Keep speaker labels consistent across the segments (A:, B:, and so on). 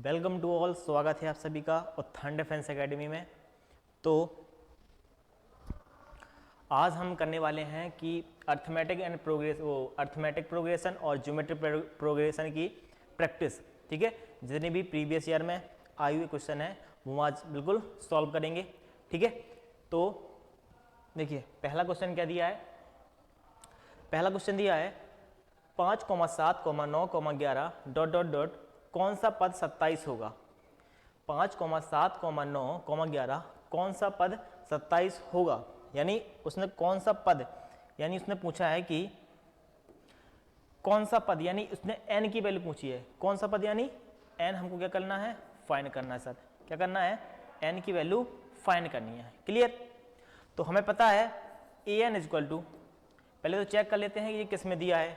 A: Welcome to all, स्वागत है आप सभी का उत्थान डिफेंस एकेडमी में। तो आज हम करने वाले हैं कि अर्थमेटिक प्रोग्रेशन और ज्योमेट्रिक प्रोग्रेशन की प्रैक्टिस। ठीक है, जितने भी प्रीवियस ईयर में आए हुए क्वेश्चन हैं वो आज बिल्कुल सॉल्व करेंगे। ठीक है, तो देखिए पहला क्वेश्चन क्या दिया है। पहला क्वेश्चन दिया है 5,7,9,11 ... कौन सा पद 27 होगा। 5,7,9,11 कौन सा पद 27 होगा, यानी उसने कौन सा पद, यानी उसने पूछा है कि कौन सा पद, यानी उसने n की वैल्यू पूछी है। कौन सा पद यानी n हमको क्या करना है, फाइंड करना है। सर क्या करना है, n की वैल्यू फाइंड करनी है। क्लियर। तो हमें पता है an इक्वल टू, पहले तो चेक कर लेते हैं कि ये किस में दिया है,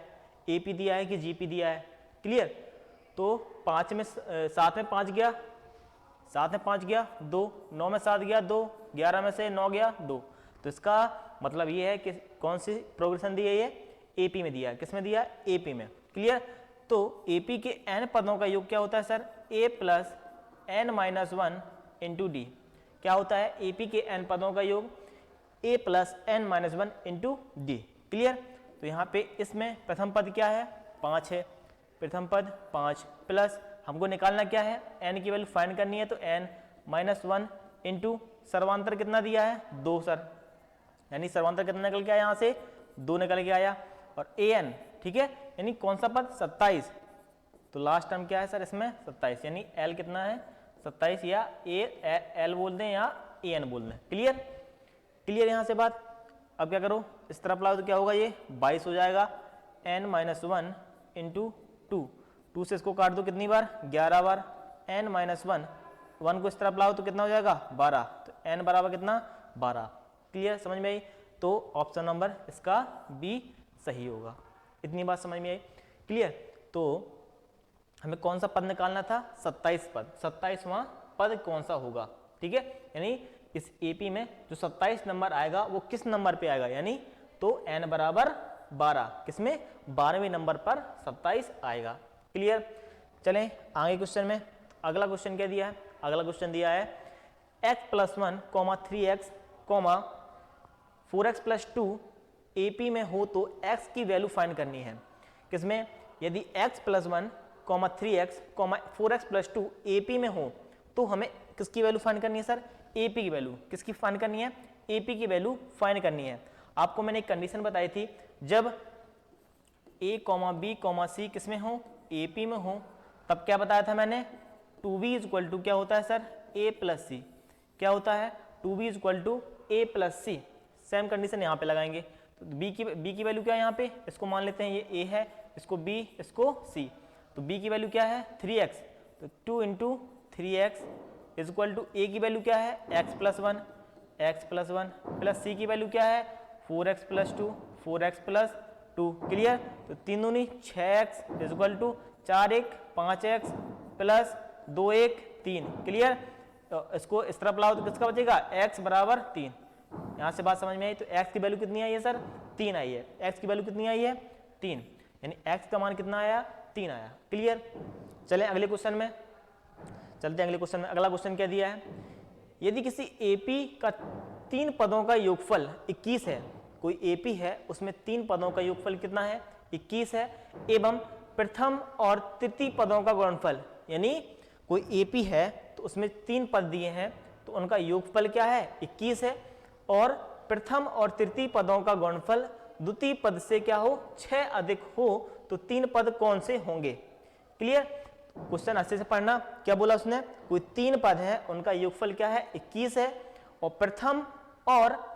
A: AP दिया है कि GP दिया है। क्लियर। तो 7 में 5 गया, 7 में 5 गया 2, 9 में 7 गया 2, 11 में से 9 गया 2। तो इसका मतलब ये है कि कौन सी प्रोग्रेशन दी है, ये AP में दिया है। किस में दिया है, AP में। क्लियर। तो AP के n पदों का योग क्या होता है sir, A plus n-1 into D. क्या होता है, AP के n पदों का योग A plus n-1 into D. Clear. तो यहाँ पे इसमें प्रथम पद क्या है, 5 है। प्रथम पद 5 प्लस हमको निकालना क्या है, n की वैल्यू फाइंड करनी है। तो n-1 इंटू सर्वांतर कितना दिया है, 2 सर, यानी सर्वांतर कितना निकल के आया, यहाँ से 2 निकल के आया। और an, ठीक है, यानी कौन सा पद 27। तो लास्ट टर्म क्या है सर इसमें 27, यानी l कितना है 27, या l बोल दें या an बोल दें। क्लियर। क्लियर यहाँ से बात। अब क्या करो, इस तरफ लाओ तो क्या होगा, ये 22 हो जाएगा। n-1 इंटू 2 से इसको काट दो कितनी बार, 11 बार। n-1 1 को इस तरफ लाओ तो कितना हो जाएगा 12। तो n बराबर कितना 12। क्लियर, समझ में आई। तो ऑप्शन नंबर इसका बी सही होगा। इतनी बात समझ में आई। क्लियर। तो हमें कौन सा पद निकालना था, 27 पद। 27वां पद कौन सा होगा। ठीक है, यानी इस AP में जो 27 नंबर आएगा वो किस नंबर पे आएगा, यानी तो n बराबर 12, किसमें 12वें नंबर पर 27 आएगा। क्लियर। चलें आगे क्वेश्चन में। अगला क्वेश्चन क्या दिया है, अगला क्वेश्चन दिया है x plus 1, 3x, 4x plus 2 AP में हो तो x की वैल्यू फाइंड करनी है। किसमें, यदि x plus 1, 3x, 4x plus 2 AP में हो तो हमें किसकी वैल्यू फाइंड करनी है सर, AP की वैल्यू। किसकी फाइंड करनी है, AP की वैल्यू फाइंड करनी है। आपको मैंने एक कंडीशन बताई थी, जब A, B, C किसमें हो, AP में हो, तब क्या बताया था मैंने, 2B इक्वल टू क्या होता है सर, A प्लस C। क्या होता है, 2B equal to A plus C। Same condition यहाँ पे लगाएंगे। तो B की वैल्यू क्या है, यहाँ पे इसको मान लेते हैं ये A है, इसको B, इसको C। तो B की वैल्यू क्या है 3x, तो 2 into 3x is equal to A की वैल्यू क्या है x प्लस 1 प्लस C की वैल्यू क्या है 4x plus 2, 4x plus 2। Clear. तो 3 दूनी 6x is equal to 4 5x plus 2 3। Clear. तो इसको इस तरफ लाओ तो किसका बचेगा, x बराबर 3। यहाँ से बात समझ में आई। तो x की वैल्यू कितनी आई है सर, 3 आई है। x की वैल्यू कितनी आई है 3, यानी x का मान कितना आया, 3 आया। क्लियर। चलें अगले क्वेश्चन में, चलते हैं अगले क्वेश्चन में। अगला क्वेश्चन क्या दिया है, यदि किसी AP का 3 पदों का योगफल 21 है, कोई AP है उसमें 3 पदों का योगफल कितना है 21 है, एवं प्रथम और तृतीय पदों का गुणनफल, यानी कोई AP है तो उसमें 3 पद दिए हैं तो उनका योगफल क्या है 21 है, और प्रथम और तृतीय पदों का गुणनफल द्वितीय पद से क्या हो 6 अधिक हो, तो 3 पद कौन से होंगे। क्लियर। क्वेश्चन अच्छे से पढ़ना। क्या बोला उसने, कोई 3 पद है उनका योगफल क्या है 21 है, और प्रथम और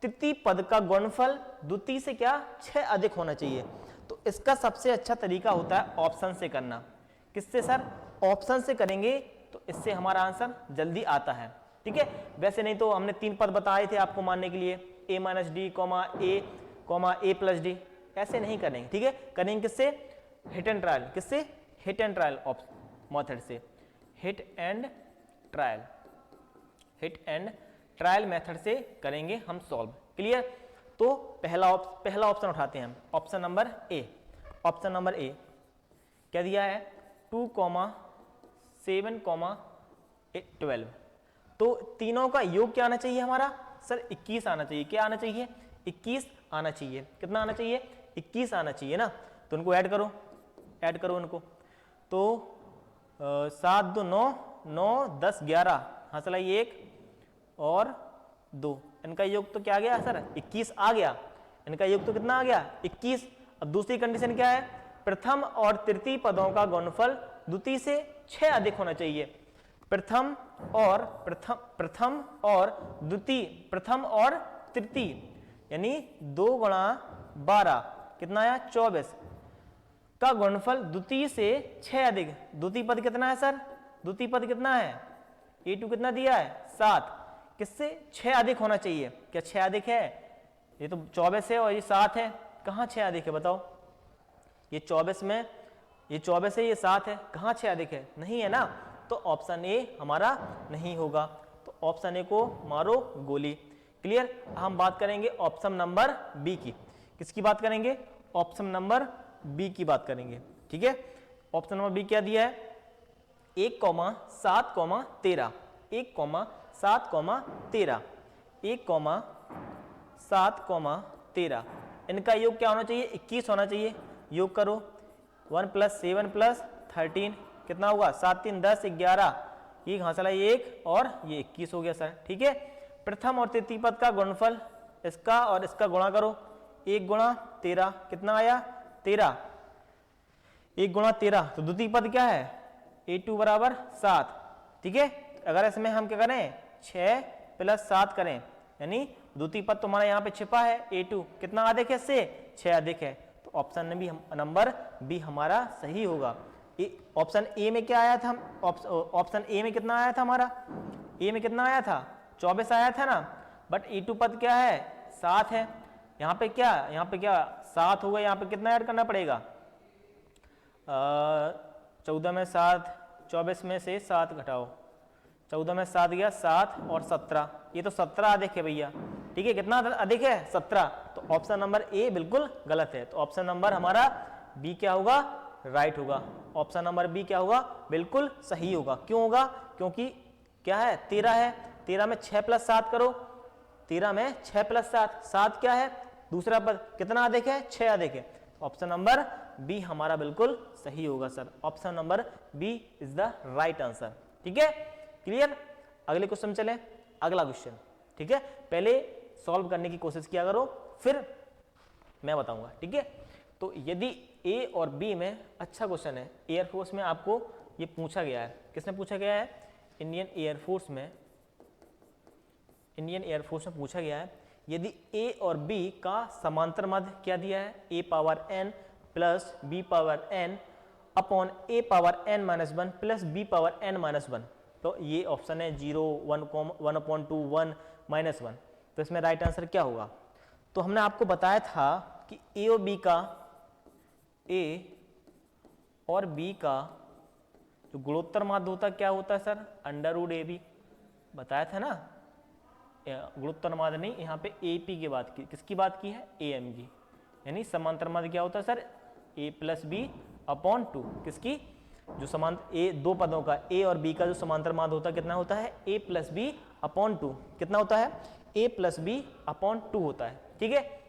A: तृतीय पद का गुणनफल द्वितीय से क्या 6 अधिक होना चाहिए। तो इसका सबसे अच्छा तरीका होता है ऑप्शन से करना। किससे सर, ऑप्शन से करेंगे तो इससे हमारा आंसर जल्दी आता है। ठीक है, वैसे नहीं तो हमने 3 पद बताए थे आपको मानने के लिए, A minus D, A plus D, ऐसे नहीं करेंगे। ठीक है, करेंगे किससे, हिट एंड ट्रायल। किससे, हिट एंड ट्रायल मेथड से, हिट एंड ट्रायल मेथड से करेंगे हम सॉल्व। क्लियर। तो पहला ऑप्शन उठाते हैं हम, option number A. Option number A क्या दिया है, 2, 7,12। तो तीनों का योग क्या आना चाहिए हमारा सर? 21 आना चाहिए। क्या आना चाहिए? 21 आना चाहिए। कितना आना चाहिए? 21 आना चाहिए ना। तो उनको ऐड करो, ऐड करो उनको। तो 7 2 9, 9 10 11, हाँ चला 1 और 2, इनका योग तो क्या आ गया सर? 21 आ गया। इनका योग तो कितना आ गया? 21। अब दूसरी कंडीशन क्या है? प्रथम और तृतीय पदों का गुणनफल द्वितीय से 6 अधिक होना चाहिए। प्रथम और द्वितीय, प्रथम और तृतीय, यानी 2 गुणा 12 कितना आया? 24 का गुणनफल द्वितीय से 6 अधिक। द्वितीय पद कितना है सर? द्वितीय पद कितना है? a2 कितना दिया है? 7। किससे? 6 अधिक होना चाहिए। क्या 6 अधिक है? ये तो 24 है और ये 7 है। कहाँ 6 अधिक है बताओ? ये 24 में, ये 24 है, ये 7 है, कहाँ 6 अधिक है? नहीं है ना। तो ऑप्शन ए हमारा नहीं होगा। तो ऑप्शन ए को मारो गोली। क्लियर। हम बात करेंगे ऑप्शन नंबर बी की। किसकी बात करेंगे? ऑप्शन नंबर बी की बात करेंगे। ठीक है। ऑप्शन नंबर बी क्या दिया है? 1,7,13, 1,7,13, 1,7,13, इनका योग क्या होना चाहिए? 21 होना चाहिए। योग करो। 1 + 7 + 13 कितना होगा? 7 3 10 11, ये कहाँ चला? 1 और ये 21 हो गया सर। ठीक है। प्रथम और तृतीय पद का गुणनफल इसका और इसका गुणा करो। 1 गुणा 13 कितना आया? 13। 1 गुणा 13, तो द्वितीय पद क्या है? a2 बराबर 7। ठीक है। अगर इसमें हम क्या करें? 6 + 7 करें, यानी द्वितीय पद तुम्हारा यहाँ पे छिपा है। a2 कितना अधिक है? इससे 6 अधिक है। तो ऑप्शन नंबर बी हमारा सही होगा। ऑप्शन ए में क्या आया था? ऑप्शन ए में कितना आया था हमारा? ए में कितना आया था? 24 आया था ना। बट a2 पद क्या है? 7 है। यहाँ पे क्या? 7 होगा। यहाँ पे कितना ऐड करना पड़ेगा? 14 में 7, 24 में से 7 घटाओ, 14 में 7 गया 7 और 17, ये तो 17 अधिक है भैया। ठीक है। कितना अधिक है? 17। तो ऑप्शन नंबर ए बिल्कुल गलत है। तो ऑप्शन नंबर हमारा बी क्या होगा? राइट होगा। ऑप्शन नंबर बी क्या होगा? बिल्कुल सही होगा। क्यों होगा? क्योंकि क्या है? 13 है। 13 में 6 + 7 करो। 13 में 6 + 7, 7 क्या है? दूसरा पद कितना अधिक है? 6 अधिक है। ऑप्शन नंबर बी हमारा बिल्कुल सही होगा sir. Option number B is the right answer. ठीक है। क्लियर। अगले क्वेश्चन चले। अगला क्वेश्चन। ठीक है। पहले सॉल्व करने की कोशिश किया करो, फिर मैं बताऊंगा। ठीक है। तो यदि ए और बी में अच्छा क्वेश्चन है, एयरफोर्स में आपको ये पूछा गया है। किसने पूछा गया है? इंडियन एयरफोर्स में पूछा गया है। यदि ए और बी का समांतर मध्य क्या दिया है? a⁻n + b⁻n upon a⁻n - 1 + b⁻n - 1। तो ये ऑप्शन है 0 1 1/2 1 -1। तो इसमें राइट आंसर क्या होगा? तो हमने आपको बताया था कि ए और बी का जो गुणोत्तर माध्य होता है क्या होता है सर? √AB। बताया था ना। गुणोत्तर माध्य नहीं, यहाँ पे AP की बात की। किसकी बात की है? AM की। यानी समांतर माध्य क्या होता है सर? a + b/2। किसकी? जो समांतर ए, दो पदों का a और b का जो समांतर माध्य होता है कितना होता है? a + b/2। कितना होता है? a + b/2 होता है। ठीक है।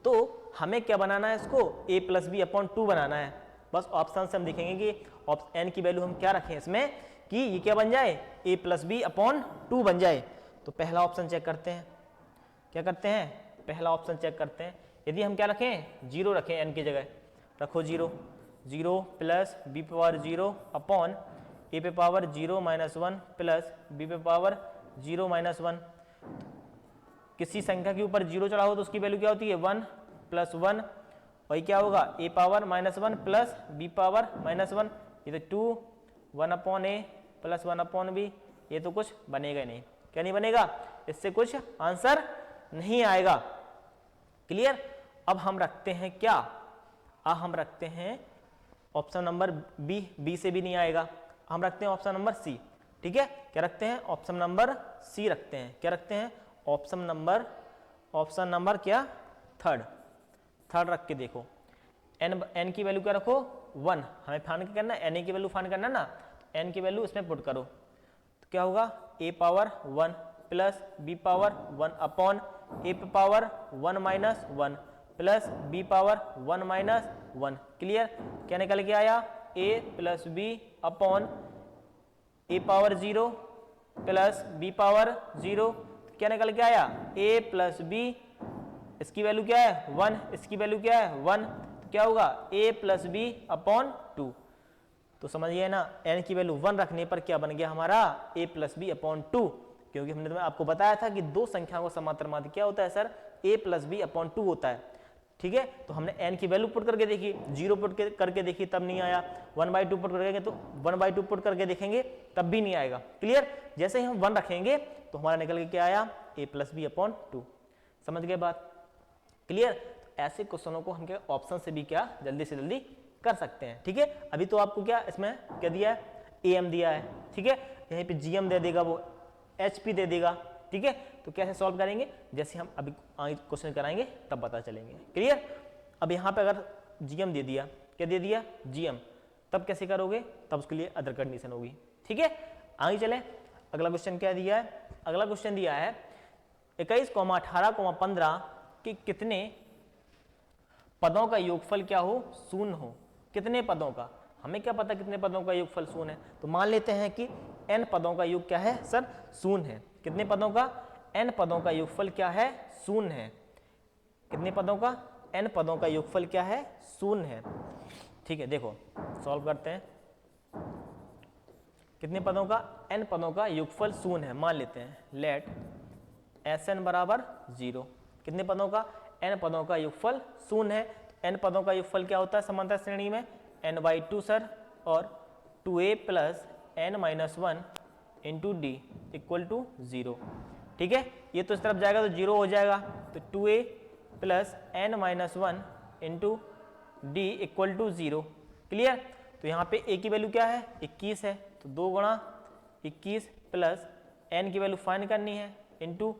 A: तो हमें क्या बनाना है? इसको a + b/2 बनाना है। बस ऑप्शन से हम देखेंगे कि n की वैल्यू हम क्या रखें इसमें कि ये क्या बन जाए? a + b/2 बन जाए। तो पहला ऑप्शन चेक करते हैं। क्या करते हैं? पहला ऑप्शन चेक करते हैं। यदि हम क्या रखें? 0 रखें, n की जगह रखो 0 + b⁻0 अपॉन a⁻0 - 1 + b⁻0 - 1। किसी संख्या के ऊपर 0 चढ़ा हो तो उसकी वैल्यू क्या होती है? 1 + 1। वही क्या होगा? a⁻ - 1 + b⁻ - 1। ये तो 2 1/a + 1/b। ये तो कुछ बनेगा ही नहीं। क्या नहीं बनेगा? इससे कुछ आंसर नहीं आएगा। क्लियर। अब हम रखते हैं क्या? अब हम रखते हैं ऑप्शन नंबर बी से भी नहीं आएगा। हम रखते हैं ऑप्शन नंबर सी। ठीक है। क्या रखते हैं? ऑप्शन नंबर सी रखते हैं। क्या रखते हैं? ऑप्शन नंबर क्या? थर्ड रख के देखो। n की वैल्यू क्या रखो? 1। हमें फाइंड करना है, n की वैल्यू फाइंड करना ना। n की वैल्यू इसमें पुट करो तो क्या होगा a power 1 plus b power 1 upon a power 1 minus 1 plus b power 1 minus 1। Clear? क्या निकल के आया a plus b upon a power 0 plus b power 0। क्या निकल के आया a प्लस b, इसकी वैल्यू क्या है 1, इसकी वैल्यू क्या है 1, तो क्या होगा a प्लस बी अपॉन 2। तो समझिए ना n की वैल्यू 1 रखने पर क्या बन गया हमारा a प्लस बी अपॉन 2, क्योंकि हमने तो आपको बताया था कि दो संख्याओं का समांतर माध्य क्या होता है sir a plus B upon 2 होता है। ठीक है, तो हमने n की वैल्यू पुट करके देखी, 0 पुट करके देखी तब नहीं आया, 1/2 पुट करके तो 1/2 पुट करके देखेंगे तब भी नहीं आएगा। क्लियर? जैसे ही हम 1 रखेंगे तो हमारा निकल के क्या आया a प्लस बी अपॉन 2। समझ गए बात? क्लियर? ऐसे क्वेश्चनों को हम क्या ऑप्शन से भी क्या जल्दी से जल्दी कर सकते हैं। ठीक है, अभी तो आपको क्या इसमें क्या दिया है am दिया है। ठीक है, यहीं पे gm दे देगा, वो hp दे देगा। ठीक है, तो कैसे सॉल्व करेंगे जैसे हम अभी आगे क्वेश्चन कराएंगे तब पता चलेंगे। क्लियर? अब यहाँ पे अगर gm दे दिया, क्या दे दिया gm, तब कैसे करोगे, तब उसके लिए अदर कंडीशन होगी। ठीक है, आगे चले, अगला क्वेश्चन क्या दिया है, अगला क्वेश्चन दिया है 21, 18, 15 कि कितने पदों का योगफल क्या हो शून्य हो। कितने पदों का, हमें क्या पता कितने पदों का योगफल शून्य है, तो मान लेते हैं कि n पदों का योग क्या है सर शून्य है। कितने पदों का, n पदों का योगफल क्या है शून्य है। कितने पदों का, n पदों का योगफल क्या है शून्य है। ठीक है, देखो सॉल्व करते हैं। कितने पदों का, n पदों का योगफल शून्य है, मान लेते हैं लेट Sn बराबर 0। कितने पदों का, n पदों का योगफल शून्य है। n पदों का योगफल क्या होता है समांतर श्रेणी में n/2 सर, और 2a plus n minus 1 into D equal to 0। ठीक है, ये तो इस तरफ जाएगा तो 0 हो जाएगा, तो 2a plus n minus 1 into D equal to 0। Clear? तो यहाँ पे a की वैल्यू क्या है 21 है, तो 2 गुणा 21 प्लस n की वैल्यू फाइंड करनी है इंटू,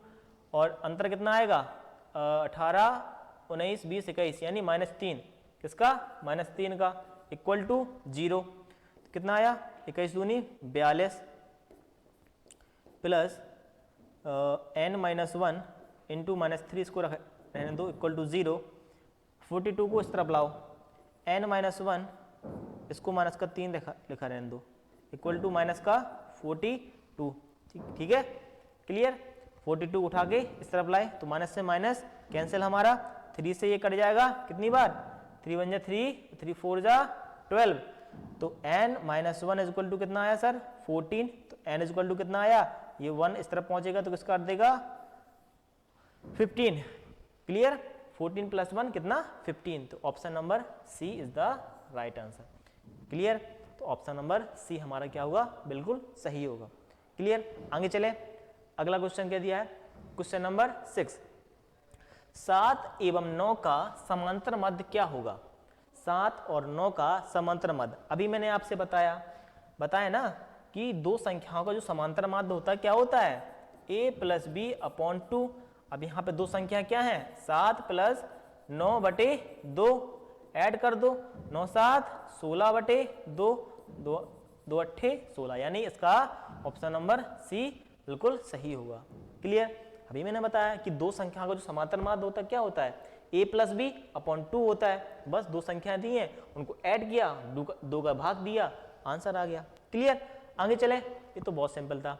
A: और अंतर कितना आएगा 18, 19, 20, 21 यानी -3, किसका -3 का इक्वल टू 0। तो कितना आया 21 दूनी 42 प्लस n माइनस 1 इंटू -3 इसको रहने दो इक्वल टू 0। 42 को इस तरफ लाओ, n माइनस 1 इसको माइनस का 3 लिखा रहने दो इक्वल टू माइनस का 42। ठीक है, क्लियर? 42 उठा के इस तरफ लाए तो माइनस से माइनस कैंसिल, हमारा 3 से ये कट जाएगा कितनी बार 3 × 3, 3 4 जा 12, तो n minus 1 is equal to कितना आया सर 14। तो n इज इक्वल टू कितना आया, ये 1 इस तरफ पहुंचेगा तो किसका देगा 15। क्लियर? 14 प्लस 1 कितना 15, तो option number C is the right answer. Clear? तो ऑप्शन नंबर सी हमारा क्या होगा, बिल्कुल सही होगा। क्लियर? आगे चले, अगला क्वेश्चन क्या दिया है, क्वेश्चन नंबर 6, 7 एवं 9 का समांतर मध्य क्या होगा। 7 और 9 का समांतर मध्य, अभी मैंने आपसे बताया ना कि दो संख्याओं का जो समांतर माध्य होता है क्या होता है a प्लस बी अपॉन 2। अब यहाँ पे दो संख्या क्या है 7 प्लस 9/2, ऐड कर दो 9 7 16/2, 2 8 16, यानी इसका ऑप्शन नंबर सी बिल्कुल सही होगा। क्लियर? अभी मैंने बताया कि दो संख्याओं का जो समांतर माध्य होता है क्या होता है a प्लस बी अपॉन 2 होता है। बस दो संख्याएं दी हैं, उनको ऐड किया, 2 का भाग दिया, आंसर आ गया। क्लियर? आगे चले, ये तो बहुत सिंपल था।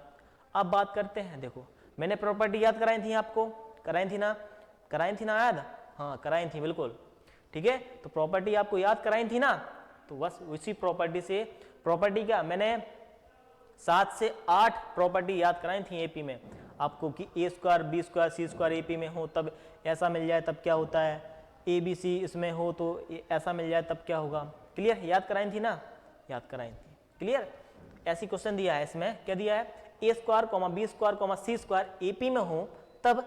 A: अब बात करते हैं, देखो मैंने प्रॉपर्टी याद कराई थी आपको, कराई थी ना याद, हाँ कराई थी बिल्कुल। ठीक है, तो प्रॉपर्टी आपको याद कराई थी ना, तो बस उसी प्रॉपर्टी से, प्रॉपर्टी क्या मैंने 7 से 8 प्रॉपर्टी याद कराई थी एपी में आपको कि a square B square C square AP में हो तब ऐसा मिल जाए तब क्या होता है, ए बी सी इसमें हो तो ऐसा मिल जाए तब क्या होगा। क्लियर? याद कराई थी ना, याद कराई थी। क्लियर? ऐसी क्वेश्चन दिया है, इसमें क्या दिया है a square B square C square AP में हो तब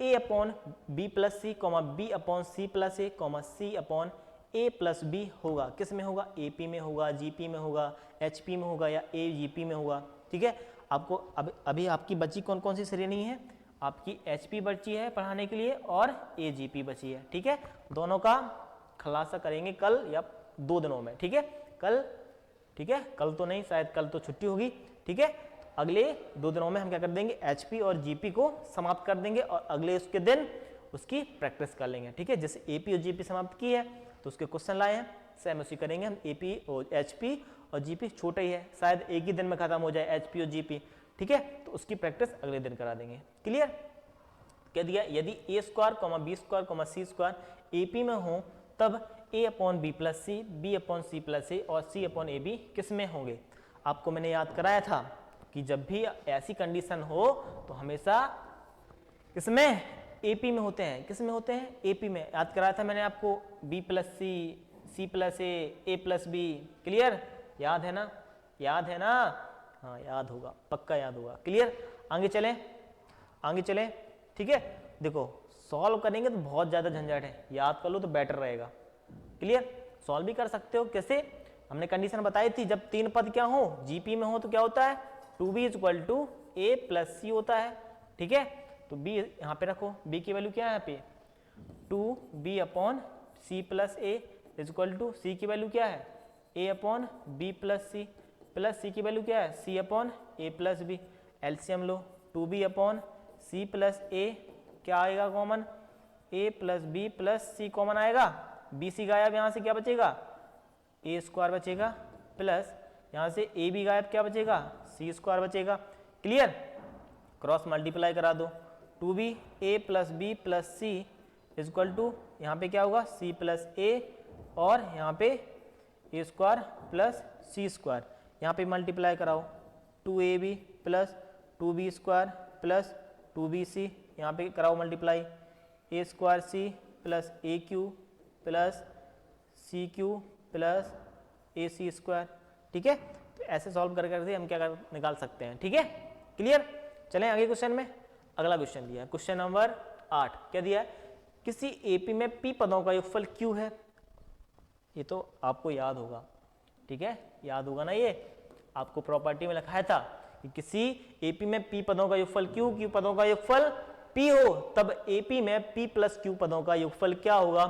A: a upon B plus C B upon C plus A C upon a plus B होगा। किस में होगा, एपी में होगा, जीपी में होगा, एचपी में होगा या एजीपी में होगा। ठीक है, आपको अभी आपकी बची कौन कौन सी श्रेणी है, आपकी एचपी बची है पढ़ाने के लिए और एजीपी बची है। ठीक है, दोनों का खुलासा करेंगे कल या 2 दिनों में। ठीक है, कल ठीक है, कल तो नहीं, शायद कल तो छुट्टी होगी, ठीक है। अगले 2 दिनों में हम क्या कर देंगे, एचपी और जीपी को समाप्त कर देंगे और अगले उसके दिन उसकी प्रैक्टिस कर लेंगे, ठीक है। जैसे एपी और जीपी समाप्त की है तो उसके क्वेश्चन लाए हैं, सेम उसी करेंगे हम। एपी और एचपी और जीपी छोटा ही है, शायद एक ही दिन में खत्म हो जाए एचपी और जीपी, ठीक है। तो उसकी प्रैक्टिस अगले दिन करा देंगे। क्लियर? क्या दिया, यदि ए square B square C square AP में हो तब ए upon B plus C, B upon C plus ए और सी अपॉन ए बी किस में होंगे। आपको मैंने याद कराया था कि जब भी ऐसी कंडीशन हो तो हमेशा किसमें, एपी में होते हैं। किस में होते हैं, एपी में। याद कराया था मैंने आपको, बी प्लस सी प्लस ए प्लस बी। क्लियर? याद है ना, याद है ना, हाँ याद होगा, पक्का याद होगा। क्लियर? आगे चलें, आगे चलें, ठीक है। देखो सॉल्व करेंगे तो बहुत ज़्यादा झंझट है, याद कर लो तो बेटर रहेगा। क्लियर? सॉल्व भी कर सकते हो, कैसे, हमने कंडीशन बताई थी, जब 3 पद क्या हो, जीपी में हो तो क्या होता है, 2b equal to A plus C होता है, ठीक है। तो b यहाँ पे रखो, b की वैल्यू क्या है यहाँ पे, 2b upon C plus A equal to C की वैल्यू क्या है, a upon B plus C की वैल्यू क्या है, c upon A plus B. LCM लो, 2b upon C plus A क्या आएगा common, a plus B plus C common आएगा, बी सी गायब, यहाँ से क्या बचेगा, ए स्क्वायर बचेगा, प्लस यहाँ से ए बी गायब, क्या बचेगा, सी स्क्वायर बचेगा। क्लियर? क्रॉस मल्टीप्लाई करा दो, 2b A plus B plus C equal to यहाँ पे क्या होगा, सी प्लस ए और यहाँ पे ए स्क्वायर प्लस सी स्क्वायर। यहाँ पे मल्टीप्लाई कराओ, 2ab plus 2b square plus 2bc, यहाँ पे कराओ multiply, A square C plus A cube plus C cube plus A C square, ठीक है। तो ऐसे सॉल्व कर करके हम क्या निकाल सकते हैं, ठीक है। क्लियर? चलें आगे क्वेश्चन में। अगला क्वेश्चन दिया है, क्वेश्चन नंबर 8। क्या दिया है, किसी एपी में पी पदों का योगफल क्यू है। ये तो आपको याद होगा, ठीक है, याद होगा ना, ये आपको प्रॉपर्टी में लिखाया था कि किसी एपी में पी पदों का योगफल क्यू, क्यू पदों का योगफल पी हो तब एपी में पी प्लस क्यू पदों का योगफल क्या होगा।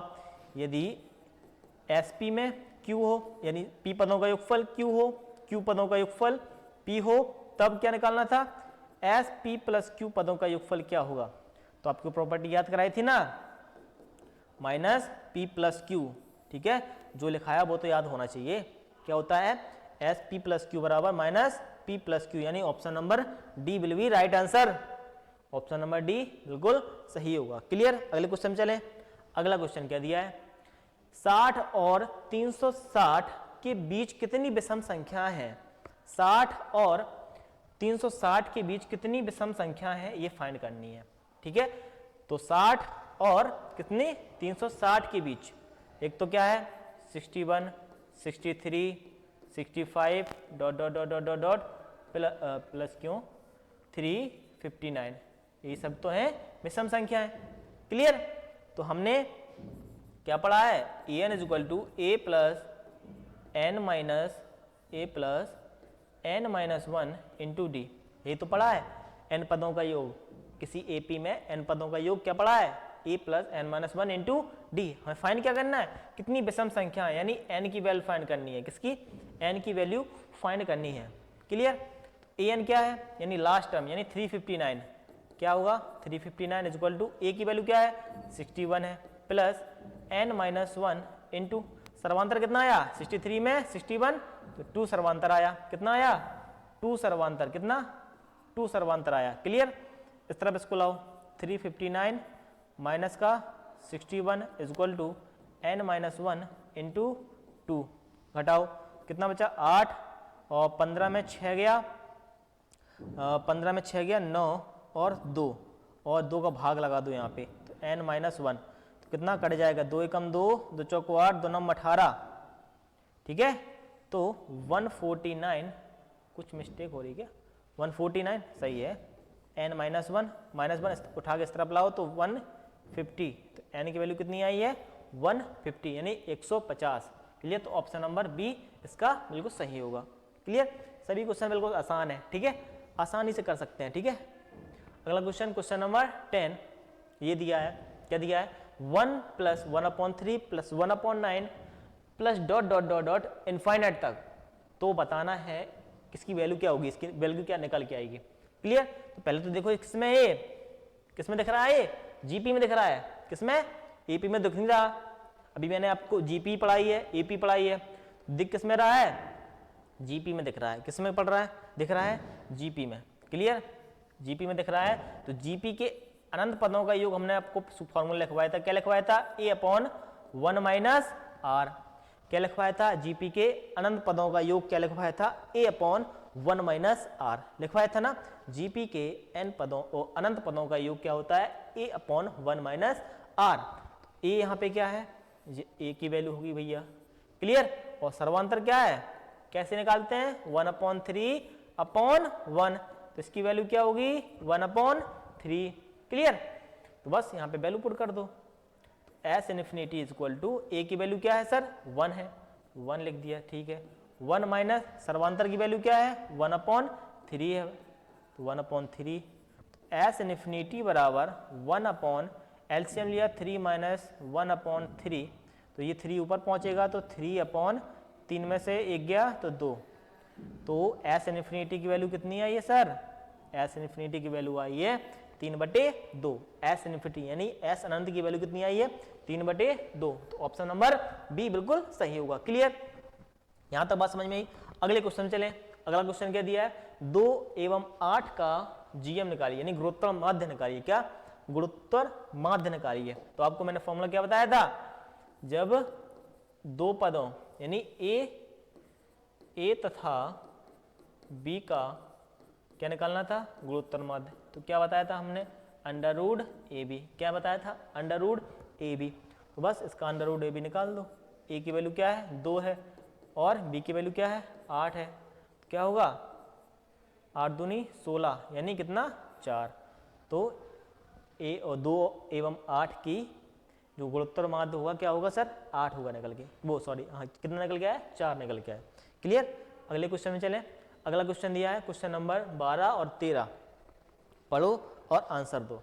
A: यदि एसपी में क्यू हो, यानी पी पदों का योगफल क्यू हो, क्यू पदों का योगफल पी हो, तब क्या निकालना था, एस पी प्लस क्यू पदों का योगफल क्या होगा। तो आपको प्रॉपर्टी याद कराई थी ना, माइनस पी प्लस क्यू, ठीक है, जो लिखाया वो तो याद होना चाहिए। क्या होता है, एस पी प्लस क्यू बराबर माइनस पी प्लस क्यू, यानी option number D will be right answer. Option number D बिल्कुल सही होगा। क्लियर? अगले क्वेश्चन चलें। अगला क्वेश्चन क्या दिया है, 60 और 360 के बीच कितनी विषम संख्या है। 60 और 360 के बीच कितनी विषम संख्या है, ये फाइंड करनी है, ठीक है। तो 60 और कितनी, 360 के बीच, एक तो क्या है 61, 63, 65 dot dot dot dot dot dot plus क्यों 359, ये सब तो है विषम संख्या है। क्लियर? तो हमने क्या पढ़ा है, A N is equal to A plus N minus A plus N minus 1 into D, ये तो पढ़ा है। एन पदों का योग, किसी एपी में एन पदों का योग क्या पढ़ा है, A plus N minus 1 into D. हमें फाइंड क्या करना है, कितनी विषम संख्या है, यानी एन की वैल्यू फाइंड करनी है, किसकी, एन की वैल्यू फाइंड करनी है। क्लियर? ए एन क्या है, यानी लास्ट टर्म, यानी 359, क्या होगा 359 इज इक्वल टू ए की वैल्यू क्या है 61 है, प्लस एन माइनस 1 इंटू सर्वांतर कितना आया 63 में 61, तो 2 सर्वांतर आया, कितना आया 2 सर्वांतर, कितना 2 सर्वांतर आया। क्लियर? इस तरफ इसको लाओ, 359 माइनस का 61 is equal to N minus 1 into 2, घटाओ कितना बचा 8 और 15 में 6 गया, 15 में 6 गया 9 और 2, और 2 का भाग लगा दो यहाँ पे, तो n माइनस 1, तो कितना कट जाएगा 2 एकम 2, 2 चौको 8, 2 नम 18, ठीक है। तो 149, कुछ मिस्टेक हो रही है क्या, 149 सही है, n माइनस 1 उठा के इस तरफ लाओ तो 150, तो n की वैल्यू कितनी आई है 150, यानी 150। क्लियर? तो ऑप्शन नंबर बी इसका बिल्कुल सही होगा। क्लियर? सभी क्वेश्चन बिल्कुल आसान है, ठीक है, आसानी से कर सकते हैं, ठीक है। अगला क्वेश्चन, क्वेश्चन नंबर 10, ये दिया है, क्या दिया है 1 plus 1/3 plus 1/9 plus dot dot dot dot infinite तक, तो बताना है किसकी वैल्यू क्या होगी, इसकी वैल्यू क्या निकल के आएगी। क्लियर। तो पहले तो देखो किसमें ए, किसमें दिख रहा है ए, जीपी में दिख रहा है, किसमें एपी में दिख नहीं रहा। अभी मैंने आपको जीपी पढ़ाई है, एपी पढ़ाई है, दिख किसमें रहा है, जीपी में दिख रहा है। किसमें पढ़ रहा है, दिख रहा है जीपी में। क्लियर, जीपी में दिख रहा है। तो जीपी के अनंत पदों का योग हमने आपको फॉर्मूला लिखवाया था, क्या लिखवाया था, ए अपॉन 1 माइनस आर। क्या लिखवाया था, जीपी के अनंत पदों का योग क्या लिखवाया था, ए अपॉन 1 माइनस आर लिखवाया था ना। जीपी के एन पदों और अनंत पदों का योग क्या होता है, ए अपॉन 1 माइनस आर। ए यहाँ पे क्या है, ए की वैल्यू होगी भैया। क्लियर। और सर्वांतर क्या है, कैसे निकालते हैं, 1/3 अपॉन 1, तो इसकी वैल्यू क्या होगी, 1/3। क्लियर। तो बस यहाँ पे वैल्यू पुट कर दो। S infinity is equal to, A की वैल्यू क्या है सर, 1 है, 1 लिख दिया, ठीक है। 1 माइनस सर्वांतर की वैल्यू क्या है, 1/3 है, तो 1/3। एस इनफिनिटी बराबर 1 एलसीएम लिया 3 माइनस 1/3, तो ये 3 ऊपर पहुंचेगा, तो 3/3 में से 1 गया तो 2, तो एस इनफिनिटी की वैल्यू कितनी आई है सर, एस इनफिनिटी की वैल्यू आई है 3/2। एस इनफिनिटी यानी एस अनंत की वैल्यू कितनी आई है, 3/2। तो ऑप्शन नंबर बी बिल्कुल सही होगा। क्लियर, यहां तक बात समझ में आई। अगले क्वेश्चन चलें। अगला क्वेश्चन क्या दिया है, 2 एवं 8 का जीएम निकालिए, यानी गुणोत्तर माध्य निकालिए। क्या, गुणोत्तर माध्य निकालिए। तो आपको मैंने फॉर्मूला क्या बताया था, जब दो पदों यानी ए तथा बी का क्या निकालना था, गुणोत्तर माध्य, तो क्या बताया था हमने, अंडर ए बी। क्या बताया था, अंडर ए बी। तो बस इसका अंडर ए बी निकाल दो। ए की वैल्यू क्या है, 2 है, और बी की वैल्यू क्या है, 8 है। क्या होगा, 8 दूनी 16, यानी कितना, 4। तो ए और 2 एवं 8 की जो गुणोत्तर माध्य होगा क्या होगा सर, 8 होगा निकल के, वो सॉरी हाँ कितना निकल गया है, 4 निकल गया है। क्लियर। अगले क्वेश्चन में चलें। अगला क्वेश्चन दिया है क्वेश्चन नंबर 12 और 13, पढ़ो और आंसर दो।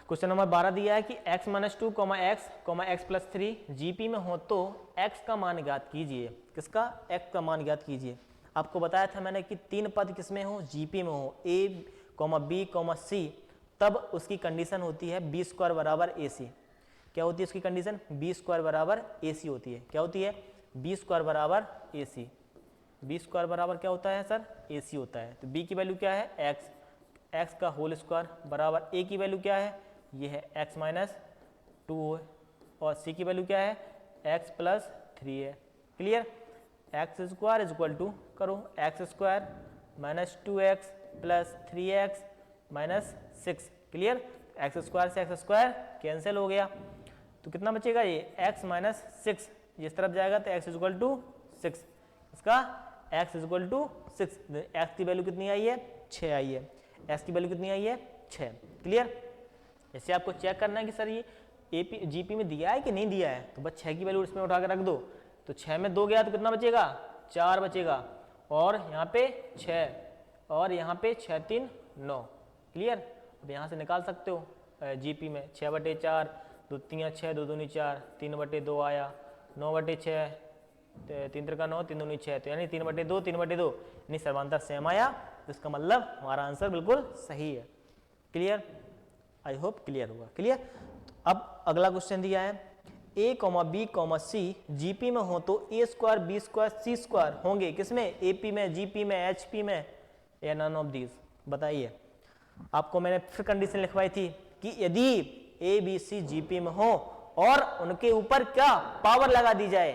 A: क्वेश्चन नंबर 12 दिया है कि x - 2, x+3 जीपी में हो तो x का मान ज्ञात कीजिए। किसका, x का मान ज्ञात कीजिए। आपको बताया था मैंने कि 3 पद किसमें हो, जीपी में हो, a, b, c, तब उसकी कंडीशन होती है b² बराबर ac। क्या होती है उसकी कंडीशन, b² बराबर ac होती है। क्या होती है, b² बराबर ac। b² बराबर क्या होता है सर, ac होता है। तो b की वैल्यू क्या है, x का होल स्क्वायर बराबर a की वैल्यू क्या है, ये है x - 2 और c की वैल्यू क्या है, x+3 है। Clear. x² is equal to करो, x² - 2x + 3x - 6। Clear. x² से x² कैंसिल हो गया, तो कितना बचेगा, ये x - 6, जिस तरफ जाएगा तो x = 6, इसका x = 6। x की वैल्यू कितनी आई है, 6 आई है, x की वैल्यू कितनी आई है, 6। क्लियर। जैसे आपको चेक करना है कि सर ये एपी जीपी में दिया है कि नहीं दिया है, तो बस 6 की वैल्यू इसमें उठा के रख दो, तो 6 में 2 गया तो कितना बचेगा, 4 बचेगा, और यहाँ पे 6, और यहाँ पे 6 3 9। क्लियर। अब यहाँ से निकाल सकते हो जीपी में 6/4, 2 3 6, 2 दूनी 4, 3/2 आया, 9/6, 3 3 9, 3 दूनी 6, तो यानी 3/2, 3/2, यानी सर्वांतर सेम आया, तो इसका मतलब हमारा आंसर बिल्कुल सही है। क्लियर, आई होप क्लियर होगा। क्लियर। तो अब अगला क्वेश्चन दिया है, a, b, c जीपी में हो तो a² b² c² होंगे किसमें, एपी में, जीपी में, एचपी में, या नन ऑफ दीज। बताइए। आपको मैंने फिर कंडीशन लिखवाई थी कि यदि ए बी सी जीपी में हो और उनके ऊपर क्या पावर लगा दी जाए,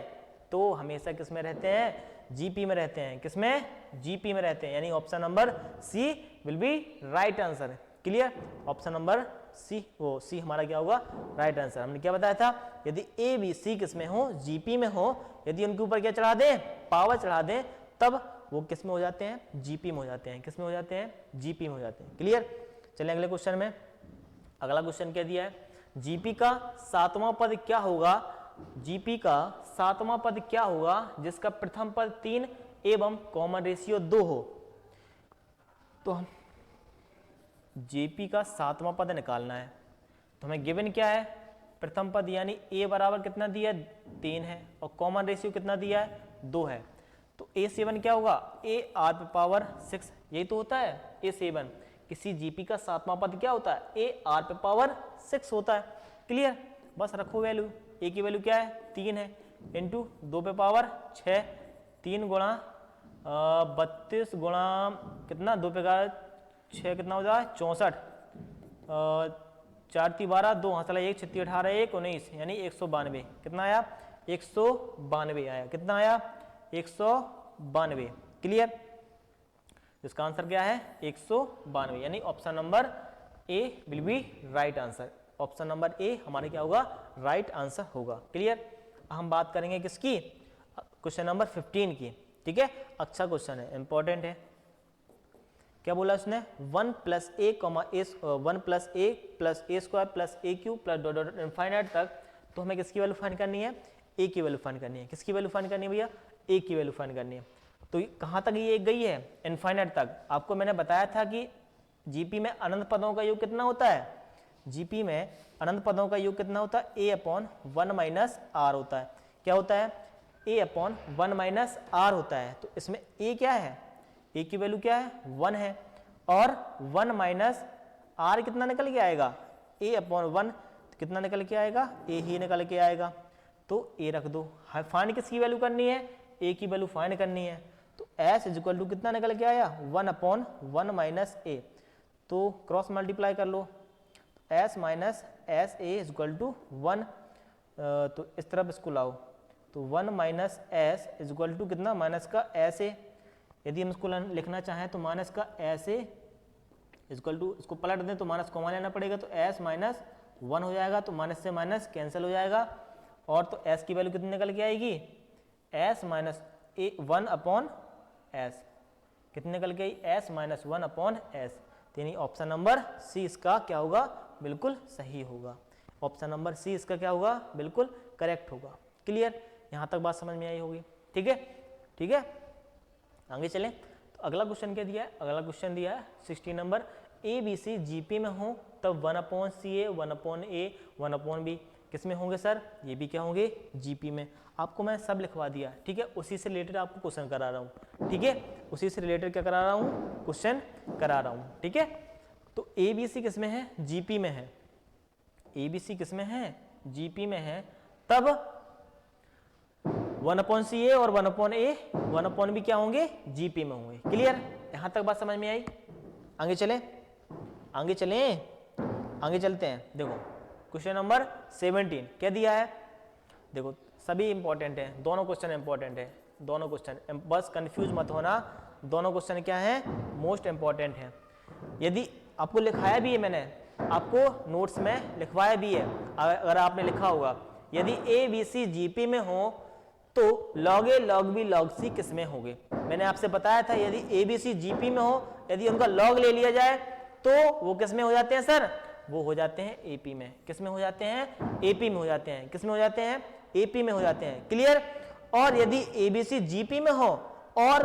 A: तो हमेशा किस में रहते हैं, जीपी में रहते हैं। किसमें, जीपी में रहते हैं, यानी option number C will be right answer. Clear. Option number C, वो सी हमारा क्या होगा, राइट आंसर। हमने क्या बताया था, यदि ए बी सी किस में हो, जीपी में हो, यदि उनके ऊपर क्या चढ़ा दें, पावर चढ़ा दें, तब वो किस में हो जाते हैं, जीपी में हो जाते हैं। किस में हो जाते हैं, जीपी में हो जाते हैं। क्लियर। चलिए अगले क्वेश्चन में। अगला क्वेश्चन क्या दिया है, जीपी का 7वां पद क्या होगा, जीपी का 7वां पद क्या होगा जिसका प्रथम पद 3 एवं कॉमन रेशियो 2 हो। तो हम जीपी का 7वां पद निकालना है, तो हमें गिवन क्या है, प्रथम पद यानी a बराबर कितना दिया है, 3 है, और कॉमन रेशियो कितना दिया है, 2 है, तो A7 क्या होगा, AR पे पावर 6, यही तो होता है A7। किसी GP का 7वां पद क्या होता है, AR पे पावर 6 होता है। क्लियर, बस रखो वैल्यू, A की वैल्यू क्या है 3 है, इंटू 2 पे पावर 6, 3 गुणा 32 गुणा कितना 2 पे का 6 कितना हो जाए 64, 4 × 12, 2 हाथ चला 1, 6 × 18, 1 19, यानी 192। कितना आया 192 आया, कितना आया 192। क्लियर, इसका आंसर क्या है 192, यानी option number A will be right answer. Option number A हमारे क्या होगा, राइट आंसर होगा। क्लियर, हम बात करेंगे किसकी, क्वेश्चन नंबर 15 की। ठीक है, अच्छा क्वेश्चन है, इंपॉर्टेंट है। क्या बोला उसने, 1 + a, 1 + a + a² + a³ + infinite तक, तो हमें किसकी वैल्यू फाइंड करनी है, a की वैल्यू फाइंड करनी है। किसकी वैल्यू फाइंड करनी है भैया, a की वैल्यू फाइंड करनी है। तो कहाँ तक ये गई है, इनफाइनाइट तक। आपको मैंने बताया था कि जीपी में अनंत पदों का योग कितना होता है, जीपी में अनंत पदों का योग कितना होता है, a/1 - r होता है। क्या होता है, a/1 - r होता है। तो इसमें a क्या है, a की वैल्यू क्या है 1 है, और 1 - r कितना निकल के आएगा, a/1 कितना निकल के आएगा, a ही निकल के आएगा। तो a रख दो। फाइंड किसकी वैल्यू करनी है, a की वैल्यू फाइंड करनी है। तो s = कितना निकल के आया 1/1 - a, तो क्रॉस मल्टीप्लाई कर लो, s - sa = 1, तो इस तरफ इसको लाओ, तो 1 - s = कितना, माइनस का sa। यदि हम इसको लिखना चाहें तो माइनस का sa = इसको पलट दें तो माइनस कॉमन लेना पड़ेगा, तो s - 1 हो जाएगा, तो माइनस से माइनस कैंसिल हो जाएगा, और तो s की वैल्यू कितनी निकल के आएगी, s - 1/s, कितनी निकल के आई, s - 1/s। यानी ऑप्शन नंबर सी इसका क्या होगा, बिल्कुल सही होगा। ऑप्शन नंबर सी इसका क्या होगा, बिल्कुल करेक्ट होगा। क्लियर, यहाँ तक बात समझ में आई होगी। ठीक है, ठीक है, आगे चलें। तो अगला क्वेश्चन क्या दिया है, अगला क्वेश्चन दिया है 16 नंबर, ABC जीपी में हो तब 1/CA, 1/A, 1/B किस में होंगे सर, ये भी क्या होंगे जीपी में। आपको मैं सब लिखवा दिया, ठीक है, उसी से रिलेटेड आपको क्वेश्चन करा रहा हूँ। ठीक है, उसी से रिलेटेड क्या करा रहा हूँ, क्वेश्चन करा रहा हूँ। ठीक है, तो ABC किस में है, जीपी में है। ABC किस में है, जीपी में है, तब 1/CA और 1/A, 1/B क्या होंगे, जीपी में होंगे। क्लियर, यहां तक बात समझ में आई। आगे चले, आगे चलें, आगे चलते हैं। देखो क्वेश्चन नंबर 17 क्या दिया है, देखो सभी इंपॉर्टेंट है, दोनों क्वेश्चन इंपॉर्टेंट है, दोनों क्वेश्चन, बस कंफ्यूज मत होना, दोनों क्वेश्चन क्या है, मोस्ट इंपॉर्टेंट है। यदि आपको लिखाया भी है, मैंने आपको नोट्स में लिखवाया भी है, अगर आपने लिखा होगा, यदि ABC जीपी में हो तो log A, log B, log C किस में होंगे। मैंने आपसे बताया था यदि ABC जीपी में हो, यदि उनका log ले लिया जाए तो वो किस में हो जाते हैं सर, वो हो जाते हैं AP में। किस में हो जाते हैं, AP में हो जाते हैं। किस में हो जाते हैं, AP में हो जाते हैं। क्लियर, और यदि ABC जीपी में हो और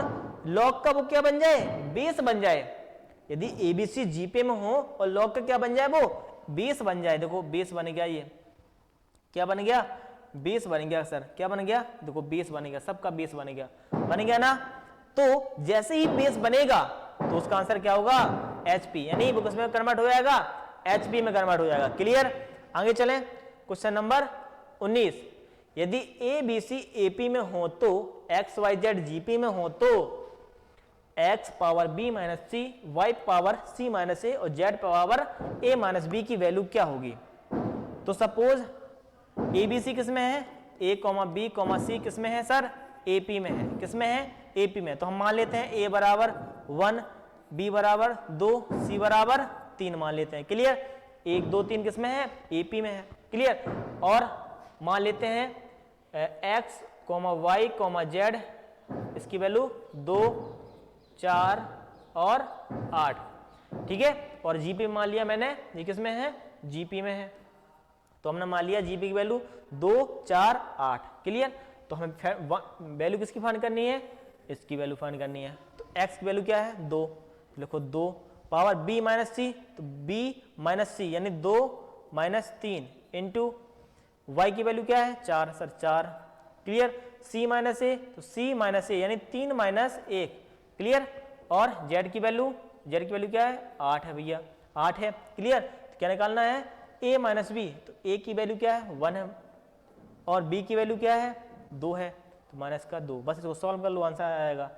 A: log का वो क्या बन जाए, बेस बन जाए, यदि ABC जीपी में हो और log का क्या बन जाए, वो बेस बन जाए। देखो बेस बन गया, ये क्या बन गया, बेस बन गया सर, क्या बन गया, देखो बेस बन गया, सबका बेस बन गया, बन गया ना। तो जैसे ही बेस बनेगा तो उसका आंसर क्या होगा, HP, यानी वो किसमें कन्वर्ट हो जाएगा, HP में कन्वर्ट हो जाएगा। क्लियर, आगे चलें। क्वेश्चन नंबर 19, यदि ABC AP में हो तो XYZ GP में हो तो x power b minus C, y power c minus A और z power a minus B की वैल्यू क्या होगी। तो सपोज ABC किस में है, a, b, c किस में है सर, AP में है। किस में है, AP में। तो हम मान लेते हैं a बराबर 1, b बराबर 2, c बराबर 3 मान लेते हैं। क्लियर, 1 2 3 किस में है, AP में है। क्लियर, और मान लेते हैं x, y, z इसकी वैल्यू 2, 4 और 8, ठीक है। और जीपी मान लिया मैंने, ये किस में है, जीपी में है। तो हमने मान लिया जीपी की वैल्यू 2, 4, 8। क्लियर, तो हमें वैल्यू किसकी फाइंड करनी है, इसकी वैल्यू फाइंड करनी है। तो x की वैल्यू क्या है, 2, लिखो 2 पावर b माइनस सी, तो b माइनस सी यानी 2 माइनस 3 इंटू y की वैल्यू क्या है 4 सर 4 क्लियर। c माइनस ए, तो c माइनस ए यानी 3 माइनस 1, क्लियर। और z की वैल्यू क्या है, 8 है भैया, 8 है, क्लियर। तो क्या निकालना है, a माइनस बी, तो a की वैल्यू क्या है, 1 है, और b की वैल्यू क्या है, 2 है, तो माइनस का 2। बस इसको सॉल्व कर लो, आंसर आ जाएगा।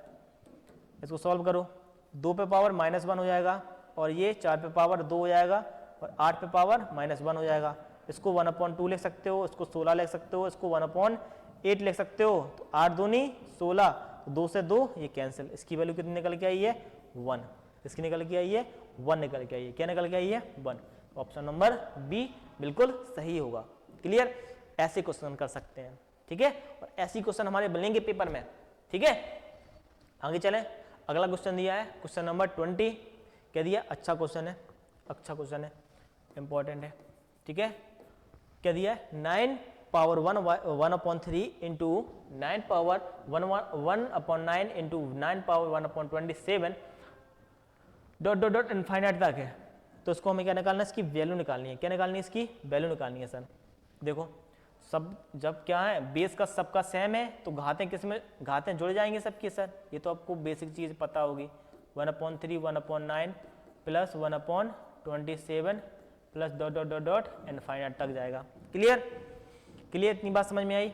A: इसको सॉल्व करो, 2 पे पावर -1 हो जाएगा, और ये 4 पे पावर 2 हो जाएगा, और 8 पे पावर -1 हो जाएगा। इसको 1/2 लिख सकते हो, इसको 16 लिख सकते हो, इसको 1/8 लिख सकते हो। तो 8 दूनी 16, 2 से 2 ये कैंसिल। इसकी वैल्यू कितनी निकल के आई है, 1। इसकी निकल के आई है 1 निकल के आई है। क्या निकल के आई है, 1। ऑप्शन नंबर बी बिल्कुल सही होगा, क्लियर। ऐसे क्वेश्चन कर सकते हैं, ठीक है, और ऐसी क्वेश्चन हमारे बनेंगे पेपर में, ठीक है। आगे चलें, अगला क्वेश्चन दिया है क्वेश्चन नंबर 20। क्या दिया, अच्छा क्वेश्चन है, अच्छा क्वेश्चन है, इंपॉर्टेंट है, ठीक है। क्या दिया है, 9 power 1/3 into 9 power 1/9 into 9 power 1/27 dot dot dot infinite तक है। तो इसको हमें क्या निकालना है, इसकी वैल्यू निकालनी है। क्या निकालनी है, इसकी वैल्यू निकालनी है सर। देखो सब जब क्या है, बेस का सबका सेम है, तो घातें किस में, घातें जुड़ जाएंगे सबकी सर। ये तो आपको बेसिक चीज़ पता होगी। 1/3 1/9 plus 1/27 plus dot dot dot dot infinite तक जाएगा, क्लियर। क्लियर, इतनी बात समझ में आई,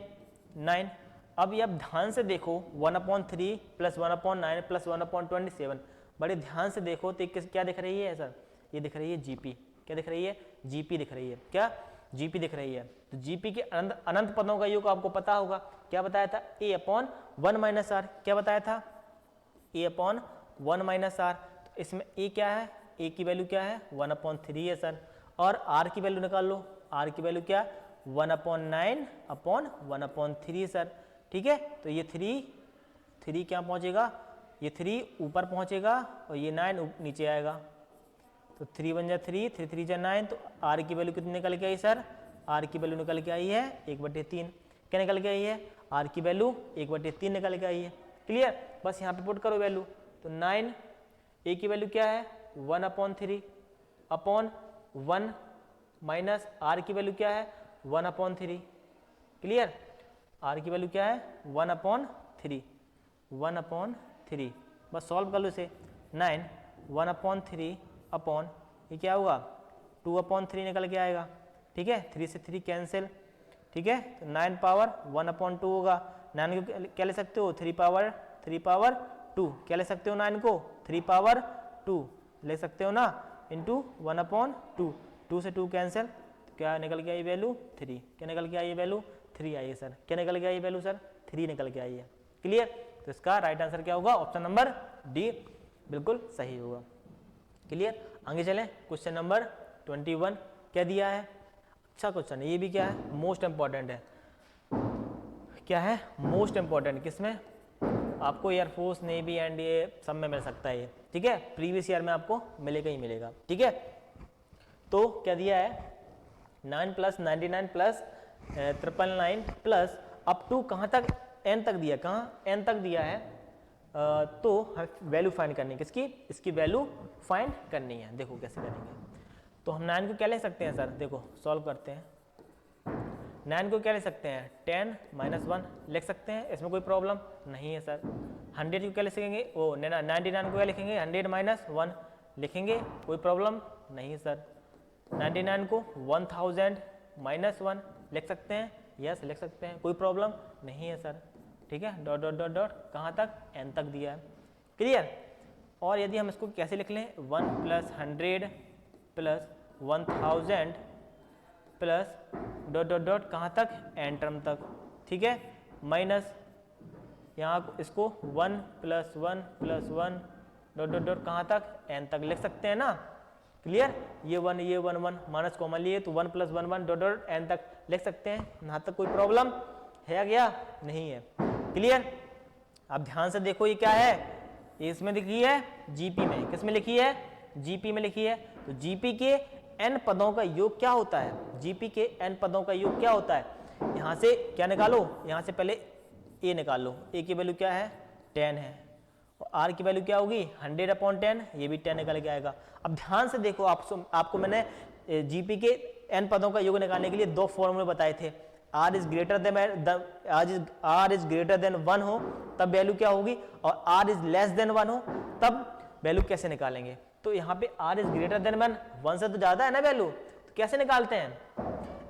A: 9। अब ये आप ध्यान से देखो, 1/3 प्लस 1/9 प्लस 1/27, बड़े ध्यान से देखो तो क्या दिख रही है सर, ये दिख रही है जीपी। क्या दिख रही है, जीपी दिख रही है। क्या, जीपी दिख रही है। तो जीपी के अनंत पदों का योग आपको पता होगा। क्या बताया था, a/1 माइनस आर। क्या बताया था, a/1 माइनस आर। तो इसमें a क्या है, a की वैल्यू क्या है, 1/3 है सर। और r की वैल्यू निकाल लो, r की वैल्यू क्या, 1/9/1/3 सर, ठीक है। तो ये 3 क्या पहुंचेगा, ये 3 ऊपर पहुंचेगा, और ये 9 नीचे आएगा। तो 3 बन जा 3, 3 3 जा 9। तो r की वैल्यू कितनी निकल के आई सर, r की वैल्यू निकल के आई है 1/3। क्या निकल के आई है, r की वैल्यू 1/3 निकल के आई है, क्लियर। बस यहाँ पे पुट करो वैल्यू। तो 9, a की वैल्यू क्या है, 1/3 अपॉन 1 माइनस r की वैल्यू क्या है, 1/3, क्लियर। r की वैल्यू क्या है, 1/3, 1/3। बस सॉल्व कर लो इसे। 9 1/3 अपॉन ये क्या होगा, 2/3 निकल के आएगा, ठीक है। 3 से 3 कैंसिल, ठीक है। तो 9 पावर 1/2 होगा। 9 को क्या ले सकते हो, 3 पावर 2। क्या ले सकते हो, 9 को 3 पावर 2 ले सकते हो ना, इंटू 1/2। 2 से 2 कैंसिल, तो क्या निकल के आई वैल्यू, 3। क्या निकल के आई वैल्यू, 3 आई है सर। क्या निकल के आई वैल्यू सर, 3 निकल के आई है, क्लियर। तो इसका राइट आंसर क्या होगा, ऑप्शन नंबर डी बिल्कुल सही होगा, क्लियर। आगे चलें, क्वेश्चन नंबर 21। क्या दिया है, अच्छा क्वेश्चन है, ये भी क्या है, मोस्ट इंपॉर्टेंट है। क्या है, मोस्ट इंपॉर्टेंट, किसमें आपको एयरफोर्स, नेवी, एनडीए सब में मिल सकता है ये, ठीक है। प्रीवियस ईयर में आपको मिलेगा ही मिलेगा, ठीक है। तो क्या दिया है, 9 plus 99 plus 999 plus up to कहाँ तक, n तक दिया, कहाँ n तक दिया है। तो वैल्यू फाइंड करनी है, किसकी, इसकी वैल्यू फाइंड करनी है। देखो कैसे करेंगे। तो हम 9 को क्या ले सकते हैं सर, देखो सॉल्व करते हैं। 9 को क्या ले सकते हैं, 10 - 1 लिख सकते हैं, इसमें कोई प्रॉब्लम नहीं है सर। 100 को क्या लिख सकेंगे, वो 99 को क्या लिखेंगे, 100 - 1 लिखेंगे, कोई प्रॉब्लम नहीं है सर। 99 को 1000 - 1 लिख सकते हैं, यस लिख सकते हैं, कोई प्रॉब्लम नहीं है सर, ठीक है। डॉट डॉट डॉट डॉट कहाँ तक, n तक दिया है, क्लियर। और यदि हम इसको कैसे लिख लें, 1 + 100 + 1000 प्लस डॉट डॉट डॉट कहाँ तक, n टर्म तक, ठीक है। माइनस यहाँ इसको 1 + 1 + 1 डॉट डॉट डॉट कहाँ तक, n तक लिख सकते हैं ना, क्लियर। ये 1 1 माइनस कॉमन लिए, तो 1 + 1 1 डॉट डॉट n तक लिख सकते हैं। यहाँ तक कोई प्रॉब्लम है क्या, नहीं है, क्लियर। अब ध्यान से देखो, ये क्या है, ये इसमें लिखी है जीपी में, किस में लिखी है, जीपी में लिखी है। तो जीपी के n पदों का योग क्या होता है, जीपी के n पदों का योग क्या होता है। यहाँ से क्या निकालो, यहाँ से पहले a निकाल लो, a की वैल्यू क्या है, 10 है, और r की वैल्यू क्या होगी, 100/10, ये भी 10 निकल के आएगा। अब ध्यान से देखो, आपको मैंने जीपी के n पदों का योग निकालने के लिए 2 फॉर्मूले बताए थे। आर इज ग्रेटर देन 1 हो तब वैल्यू क्या होगी, और आर इज लेस देन 1 हो तब वैल्यू कैसे निकालेंगे। तो यहाँ पे आर इज ग्रेटर देन 1 से तो ज्यादा है ना वैल्यू, तो कैसे निकालते हैं।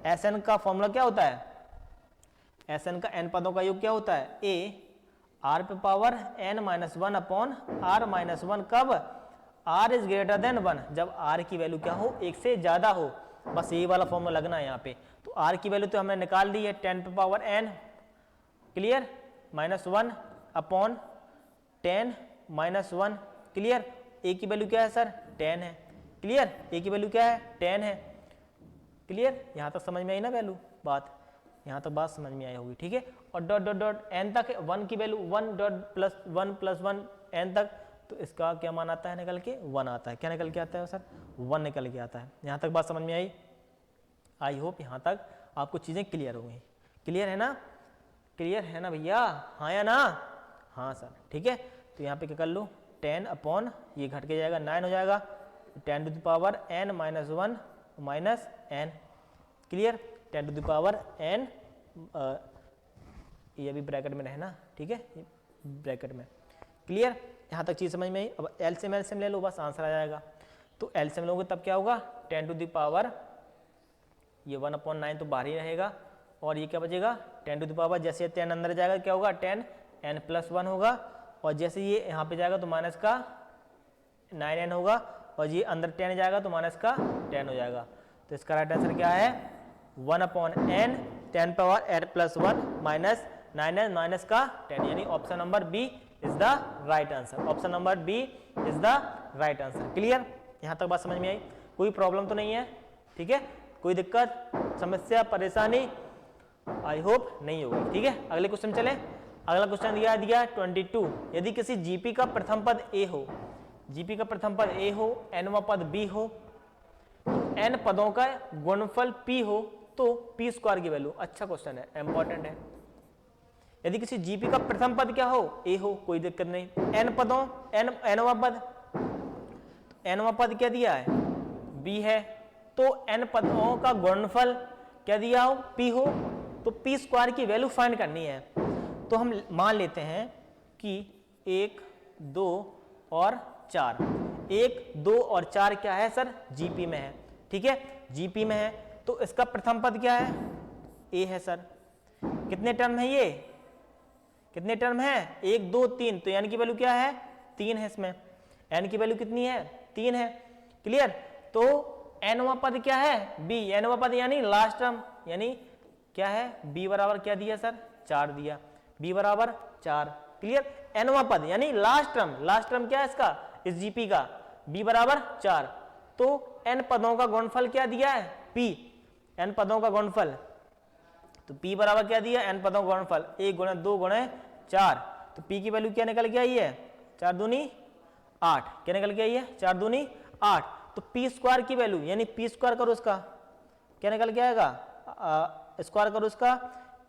A: एस एन का फॉर्मूला क्या होता है, एस एन का एन पदों का योग क्या होता है, ए आर पे power N minus 1 upon R minus 1, कब, आर इज ग्रेटर देन 1, जब आर की वैल्यू क्या हो, एक से ज्यादा हो। बस यही वाला फॉर्मूला लगना है यहाँ पे। तो आर की वैल्यू तो हमने निकाल ली है 10 पे power N, clear, minus 1 upon 10 minus 1, clear. A की वैल्यू क्या है सर, 10 है, क्लियर, ए की वैल्यू क्या है, 10 है, क्लियर। यहाँ तक समझ में आई ना वैल्यू, बात यहाँ तक बात समझ में आई होगी, ठीक है। और डॉट डॉट डॉट एन तक 1 की वैल्यू 1 डॉट प्लस 1 एन तक, तो इसका क्या मान आता है, निकल के 1 आता है। क्या निकल के आता है सर, 1 निकल के आता है। यहाँ तक बात समझ में आई, आई होप यहाँ तक आपको चीज़ें क्लियर हो गई। क्लियर है ना, क्लियर है ना भैया, हाँ या ना, हाँ सर, ठीक है। तो यहाँ पे क्या कर लो, 10 अपॉन ये घट के जाएगा 9 हो जाएगा, 10 to the power n minus 1 minus n, clear, 10 to the power n, ये अभी ब्रैकेट में रहना, ठीक है, ब्रैकेट में, क्लियर। यहाँ तक चीज़ समझ में आई। अब एलसीएम ले लो, बस आंसर आ जाएगा। तो एलसीएम लोगे तब क्या होगा, 10 टू द पावर ये 1/9 तो बाहर ही रहेगा, और ये क्या बचेगा, 10 टू द पावर, जैसे 10 अंदर जाएगा क्या होगा, 10 n प्लस 1 होगा, और जैसे ये यहाँ पे जाएगा तो माइनस का 9n होगा, और ये अंदर 10 जाएगा तो माइनस का 10 हो जाएगा। तो इसका राइट आंसर क्या है, 1/n 10 power n plus 1 minus 9n minus का 10, यानी option number B is the right answer. Option number B is the right answer. Clear, यहाँ तक बात समझ में आई, कोई प्रॉब्लम तो नहीं है, ठीक है, कोई दिक्कत समस्या परेशानी आई होप नहीं होगी, ठीक है। अगले क्वेश्चन चले। अगला क्वेश्चन दिया 22, यदि किसी जीपी का प्रथम पद ए हो, जीपी का प्रथम पद ए हो, एनवां पद बी हो, एन पदों का गुणनफल पी हो, तो पी स्क्वायर की वैल्यू, अच्छा क्वेश्चन है, इंपॉर्टेंट है। यदि किसी जीपी का प्रथम पद क्या हो, ए हो, कोई दिक्कत नहीं, एन पदों, एनवां पद, एनवां पद क्या दिया है, बी है, तो एन पदों का गुणनफल क्या दिया हो, पी हो, तो पी स्क्वायर की वैल्यू फाइंड करनी है। तो हम मान लेते हैं कि 1, 2 और 4, 1, 2 और 4 क्या है सर, जीपी में है, ठीक है, जीपी में है। तो इसका प्रथम पद क्या है, ए है सर। कितने टर्म है ये, कितने टर्म है, 1, 2, 3, तो एन की वैल्यू क्या है, 3 है इसमें, एन की वैल्यू कितनी है, 3 है, क्लियर। तो एनवां पद क्या है, बी, एनवां पद यानी लास्ट टर्म, यानी क्या है, बी बराबर क्या दिया सर, 4 दिया, बी बराबर 4, क्लियर। एनवां पद यानी लास्ट टर्म, लास्ट टर्म क्या है इसका, इस जीपी का, बी बराबर 4, तो एन पदों का गुणनफल क्या दिया है, पी, एन पदों का गुणनफल, तो पी बराबर क्या दिया, एन पदों का गुणनफल 1 गुणे 2 गुणे 4, तो पी की वैल्यू क्या निकल के आई है, 4 दूनी 8, क्या निकल के आई है, 4 दूनी 8, तो पी स्क्वायर की वैल्यू, यानी पी स्क्वायर करो उसका, क्या निकल के आएगा, स्क्वायर करो उसका,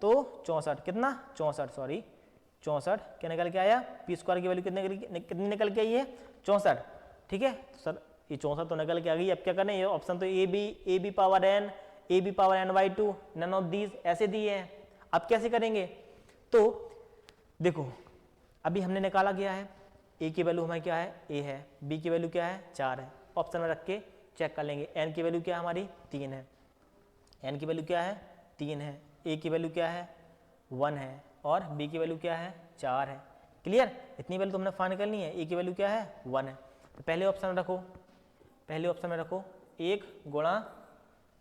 A: तो 64, कितना 64, सॉरी 64, क्या निकल के आया, पी स्क्वायर की वैल्यू कितनी निकल के आई है, 64, ठीक है। तो सर ये 64 तो निकल के आ गई, अब क्या करना है, ये ऑप्शन तो A B power N, A B power n/2, none of these ऐसे दिए हैं। अब कैसे करेंगे, तो देखो अभी हमने निकाला गया है, ए की वैल्यू हमारी क्या है, ए है, बी की वैल्यू क्या है, 4 है, ऑप्शन में रख के चेक कर लेंगे। एन की वैल्यू क्या है हमारी, 3 है, एन की वैल्यू क्या है, 3 है, ए की वैल्यू क्या है, 1 है, और बी की वैल्यू क्या है, 4 है, क्लियर। इतनी वैल्यू तो हमने फाइंड करनी है, ए की वैल्यू क्या है, 1 है, तो पहले ऑप्शन में रखो, पहले ऑप्शन में रखो 1 गुणा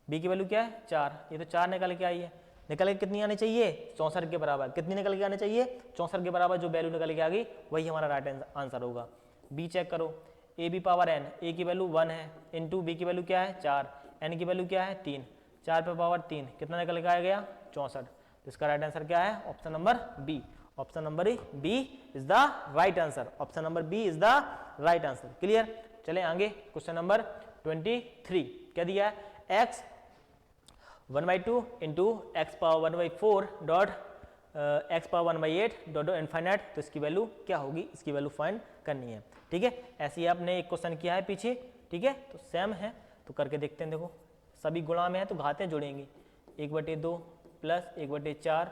A: बी की वैल्यू क्या है, 4, ये तो 4 निकल के आई है, निकल के कितनी आनी चाहिए, 64 के बराबर, कितनी निकल के आनी चाहिए, 64 के बराबर, जो वैल्यू निकल के आ गई वही हमारा राइट आंसर होगा। बी चेक करो, ए बी पावर एन, ए की वैल्यू 1 है, इंटू बी की वैल्यू क्या है, 4, एन की वैल्यू क्या है, 3, 4 पे पावर 3, कितना निकल के आ गया, 64, तो इसका राइट आंसर क्या है, option number B, option number B is the right answer, option number B is the right answer, clear. चले आगे, क्वेश्चन नंबर 23, क्या दिया है, x 1/2 into x power 1/4 dot x power 1/8 dot infinite, तो इसकी value क्या होगी, इसकी वैल्यू फाइंड करनी है, ठीक है। ऐसे ही आपने एक क्वेश्चन किया है पीछे, ठीक है, तो सेम है, तो करके देखते हैं। देखो सभी गुणा में है तो घातें जुड़ेंगी, 1/2 plus 1/4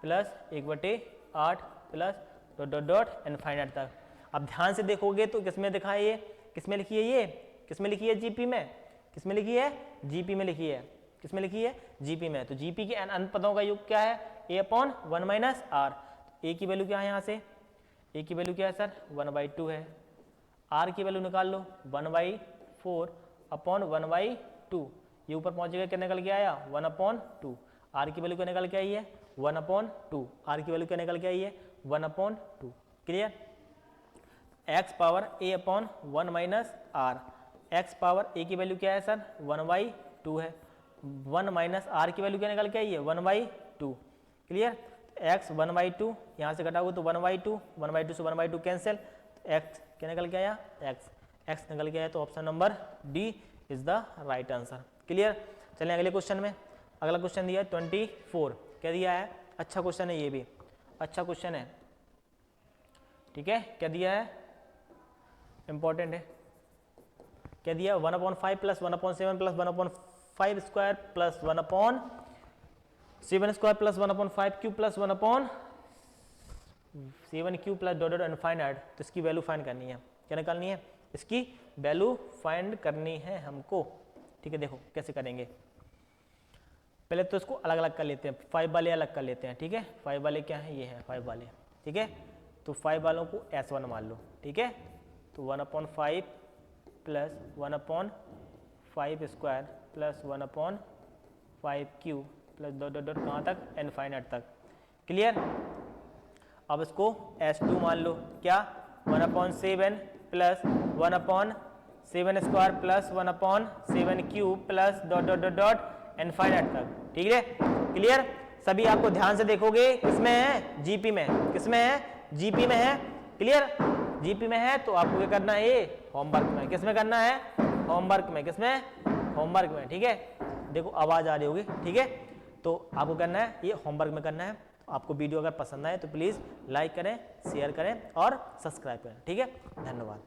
A: plus 1/8 plus dot dot dot infinite तक। अब ध्यान से देखोगे तो किसमें दिखा है ये, किसमें लिखी है ये, किसमें लिखी है जीपी में, किसमें लिखी है जीपी में लिखी है, किसमें लिखी है जीपी में। तो जीपी के अनंत पदों का योग क्या है a/1 - r। ए की वैल्यू क्या है यहाँ से, ए की वैल्यू क्या है सर 1/2 है। आर की वैल्यू निकाल लो 1/4/1/2। ये ऊपर पहुंचेगा क्या निकल के आया 1/2। आर की वैल्यू क्या निकल के आई है 1/2। आर की वैल्यू क्या निकल के आई है 1/2। Clear. x power a/1 - r। x power a की वैल्यू क्या है सर 1/2 है। 1 माइनस r की वैल्यू क्या निकल के आई है 1/2। क्लियर। x 1/2 यहाँ से घटाओगे तो 1/2, 1/2 से 1/2 कैंसिल, x क्या निकल के आया x निकल के आया। तो option number D is the right answer. Clear. चलें अगले क्वेश्चन में। अगला क्वेश्चन दिया है 24। क्या दिया है, अच्छा क्वेश्चन है, ये भी अच्छा क्वेश्चन है, ठीक है। क्या दिया है, इंपॉर्टेंट है। क्या दिया 1/5 plus 1/7 plus 1/5 square plus 1/7 square plus 1/5 cube plus 1/7 cube plus dot dot infinite. तो इसकी वैल्यू फाइंड करनी है, क्या निकालनी है, इसकी वैल्यू फाइंड करनी है हमको, ठीक है। देखो कैसे करेंगे, पहले तो इसको अलग अलग कर लेते हैं, 5 वाले अलग कर लेते हैं, ठीक है। 5 वाले क्या है, ये है 5 वाले, ठीक है। तो 5 वालों को S1 मान लो, ठीक है। तो 1/5 plus 1/5 square plus 1/5 cube plus dot dot dot कहाँ तक इनफाइनाइट तक। क्लियर। अब इसको S2 मान लो, क्या 1/7 plus 1/7 square plus 1/7 cube plus dot dot dot dot infinite तक, ठीक है। क्लियर। सभी आपको ध्यान से देखोगे किसमें है, जीपी में, किसमें है, जीपी में है। क्लियर। जीपी में है तो आपको क्या करना है, ये होमवर्क में, किसमें करना है, होमवर्क में, किसमें, होमवर्क में, ठीक है। देखो आवाज आ रही होगी, ठीक है। तो आपको करना है ये होमवर्क में करना है। आपको वीडियो अगर पसंद आए तो प्लीज़ लाइक करें, शेयर करें और सब्सक्राइब करें, ठीक है। धन्यवाद।